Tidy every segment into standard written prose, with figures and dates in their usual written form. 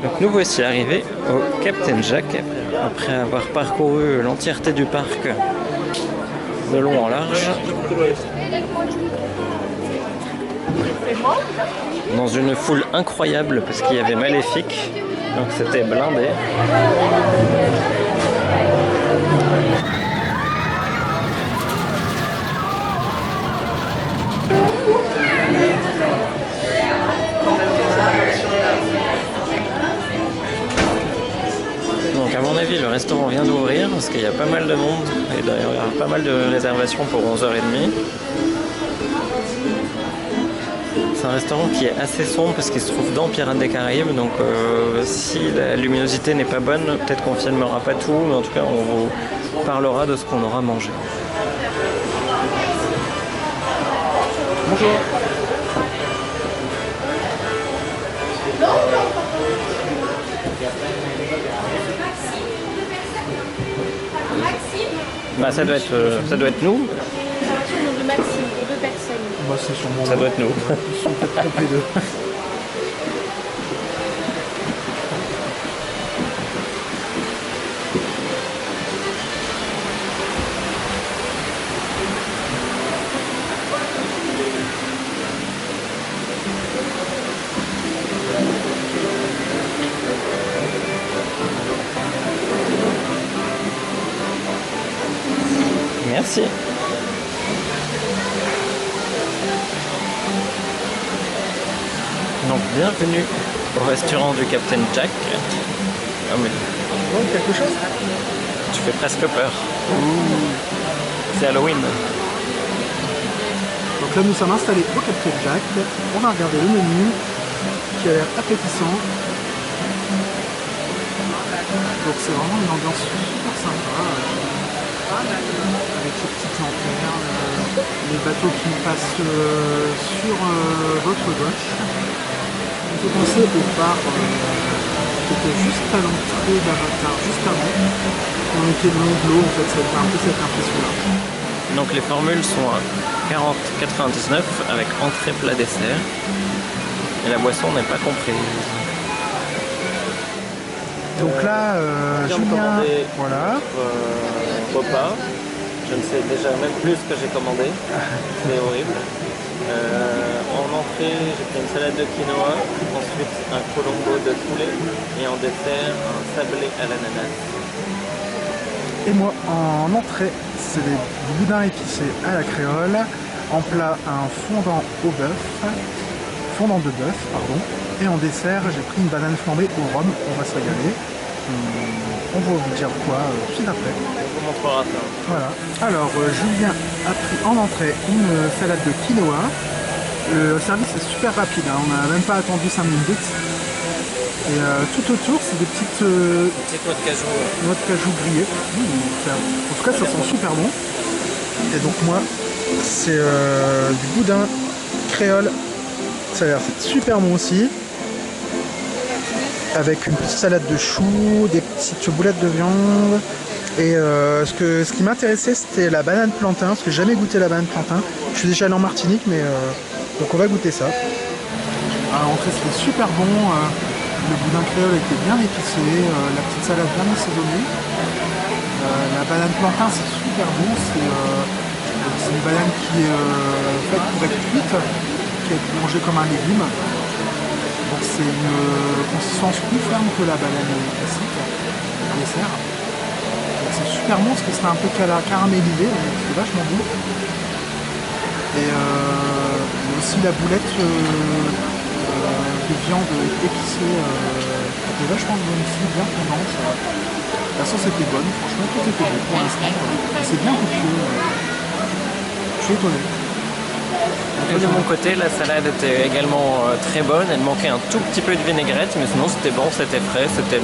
Donc nous voici arrivés au Captain Jack après avoir parcouru l'entièreté du parc de long en large dans une foule incroyable parce qu'il y avait Maléfique, donc c'était blindé. Donc à mon avis le restaurant vient d'ouvrir parce qu'il y a pas mal de monde et d'ailleurs il y a pas mal de réservations pour 11h30. C'est un restaurant qui est assez sombre parce qu'il se trouve dans Pirates des Caraïbes, donc si la luminosité n'est pas bonne, peut-être qu'on filmera pas tout, mais en tout cas on vous parlera de ce qu'on aura mangé. Bonjour. Bah ça doit être nous. De Maxime, et 2 personnes. Bah, c'est sûrement Ça doit être nous. Ils sont peut-être trompés d'eux. Merci. Donc bienvenue au restaurant du Captain Jack. Ah mais Oh, quelque chose? tu fais presque peur. C'est Halloween. Donc là, nous sommes installés au Captain Jack. On va regarder le menu qui a l'air appétissant. Donc c'est vraiment une ambiance super sympa. Avec ces petites lanternes, les bateaux qui passent sur votre gauche. On peut penser au bar qui était juste à l'entrée d'Avatar, juste avant. On était le long de l'eau, en fait, ça fait un peu cette impression-là. Donc les formules sont à 40,99 avec entrée, plat, dessert. Et la boisson n'est pas comprise. Donc là, Julien, voilà. Repas. Je ne sais déjà même plus ce que j'ai commandé. C'est horrible. En entrée, j'ai pris une salade de quinoa, ensuite un colombo de poulet et en dessert un sablé à l'ananas. Et moi, en entrée, c'est des boudins épicés à la créole. En plat, un fondant au bœuf, fondant de bœuf, pardon. Et en dessert, j'ai pris une banane flambée au rhum. On va se régaler. On va vous dire quoi tout après. On vous montrera ça. Voilà. Alors, Julien a pris en entrée une salade de quinoa. Le service est super rapide, hein. On n'a même pas attendu 5 minutes. Et tout autour, c'est des petites Petite noix de cajou. grillées. En tout cas, ça sent super bon. Et donc moi, c'est du boudin créole. Ça a l'air super bon aussi. Avec une petite salade de choux, des petites boulettes de viande. Et ce qui m'intéressait, c'était la banane plantain, parce que j'ai jamais goûté la banane plantain. Je suis déjà allé en Martinique, mais donc on va goûter ça. Alors, en fait, c'était super bon. Le boudin créole était bien épicé, la petite salade bien assaisonnée. La banane plantain, c'est super bon. C'est une banane qui est faite pour être cuite, qui est mangée comme un légume. Donc c'est une consistance plus ferme que la banane classique, au dessert. C'est super bon parce que c'est un peu caramélisé, c'est vachement bon. Et aussi la boulette de viande épicée qui était vachement bonne aussi, bien fondante. La sauce était bonne, franchement tout était bon pour l'instant. C'est bien copieux. Je suis étonné. Et de mon côté, la salade était également très bonne. Elle manquait un tout petit peu de vinaigrette, mais sinon c'était bon, c'était frais, c'était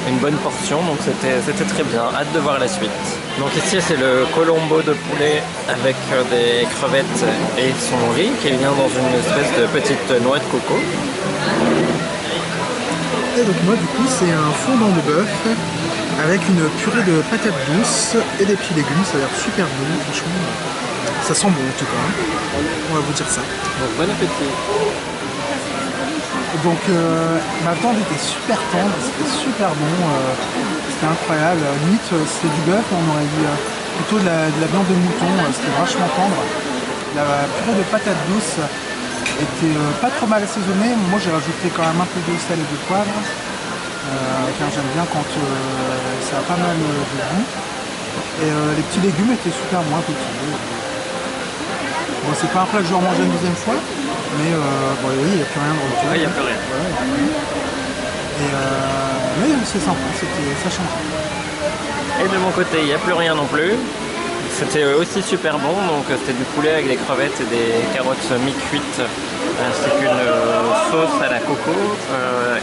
une bonne portion, donc c'était très bien. Hâte de voir la suite. Donc ici c'est le colombo de poulet avec des crevettes et son riz qui vient dans une espèce de petite noix de coco. Et donc moi du coup c'est un fondant de bœuf avec une purée de patates douces et des petits légumes, ça a l'air super bon, franchement. Ça sent bon en tout cas, on va vous dire ça. Donc bon appétit. Donc ma viande était super tendre, c'était super bon, c'était incroyable. Limite c'était du bœuf, on aurait dit plutôt de la viande de mouton, c'était vachement tendre. La purée de patates douces était pas trop mal assaisonnée. Moi j'ai rajouté quand même un peu de sel et de poivre, car j'aime bien quand ça a pas mal de goût. Et les petits légumes étaient super moins petits. Bon, c'est pas un plat que je vais remanger une deuxième fois, mais bon, oui, il n'y a plus rien dans le plat. Il n'y a plus rien. Ouais. Et mais c'est sympa, ça change. Et de mon côté, il n'y a plus rien non plus. C'était aussi super bon, donc c'était du poulet avec des crevettes et des carottes mi-cuites, ainsi qu'une sauce à la coco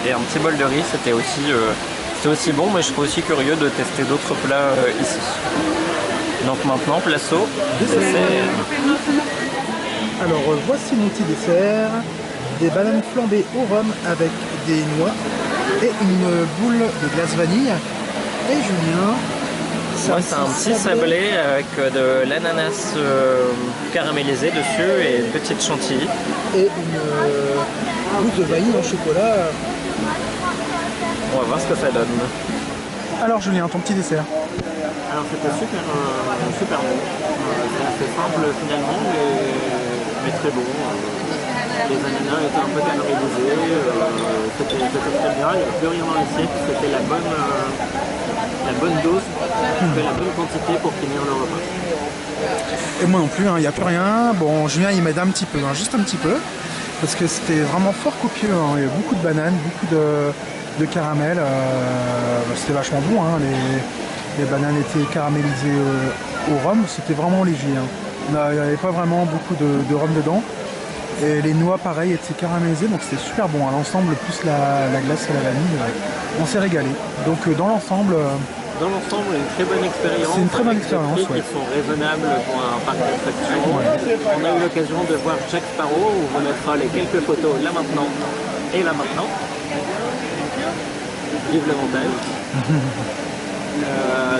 et un petit bol de riz. C'était aussi bon, mais je serais aussi curieux de tester d'autres plats ici. Donc maintenant, place au dessert. Alors voici mon petit dessert, des bananes flambées au rhum avec des noix et une boule de glace vanille. Et Julien, Moi, c'est un petit sablé avec de l'ananas caramélisé dessus et une petite chantilly. et une gousse de vanille en chocolat. On va voir ce que ça donne. Alors Julien, ton petit dessert. Alors c'était super bon. C'est assez simple finalement, mais très bon. Les ananas étaient un peu caramélisés, c'était très bien. Il n'y avait plus rien dans l'assiette, c'était la bonne dose, la bonne quantité pour finir le repas. Et moi non plus, il n'y a plus rien. Bon, Julien il m'aide un petit peu, juste un petit peu. Parce que c'était vraiment fort copieux. Il y avait beaucoup de bananes, beaucoup de caramel. C'était vachement bon. Les bananes étaient caramélisées au rhum. C'était vraiment léger. Il n'y avait pas vraiment beaucoup de rhum dedans. Et les noix, pareil, étaient caramélisées. Donc c'était super bon. À l'ensemble, plus la glace et la vanille. On s'est régalé. Donc dans l'ensemble... Dans l'ensemble, une très bonne expérience. C'est une très bonne expérience, ouais. Ils sont raisonnables pour un parc d'attractions. Ouais. On a eu l'occasion de voir Jack Sparrow, où on mettra les quelques photos là maintenant et là maintenant. Vive le montage.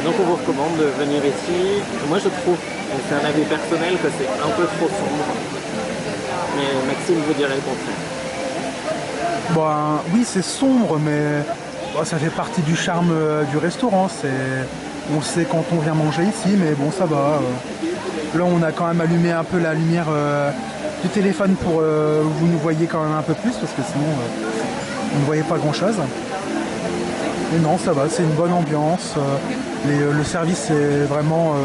Donc on vous recommande de venir ici. Moi je trouve, et c'est un avis personnel, que c'est un peu trop sombre. Mais Maxime vous dirait le contraire. Bon, oui, c'est sombre, mais... Bon, ça fait partie du charme du restaurant, on sait quand on vient manger ici, mais bon ça va. Là on a quand même allumé un peu la lumière du téléphone pour vous nous voyez quand même un peu plus, parce que sinon on ne voyait pas grand chose. Mais non, ça va, c'est une bonne ambiance, le service est vraiment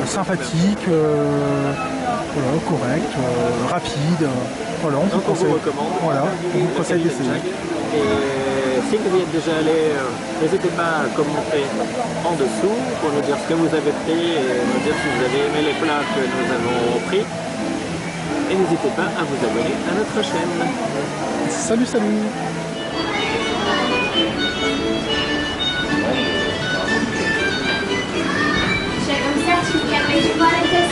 sympathique, voilà, correct, rapide. Voilà, on vous recommande. Voilà, on vous conseille d'essayer. Et si vous y êtes déjà allé, n'hésitez pas à commenter en dessous pour nous dire ce que vous avez pris et nous dire si vous avez aimé les plats que nous avons pris. Et n'hésitez pas à vous abonner à notre chaîne. Salut, salut! Chegamos certinho, que a gente vai ter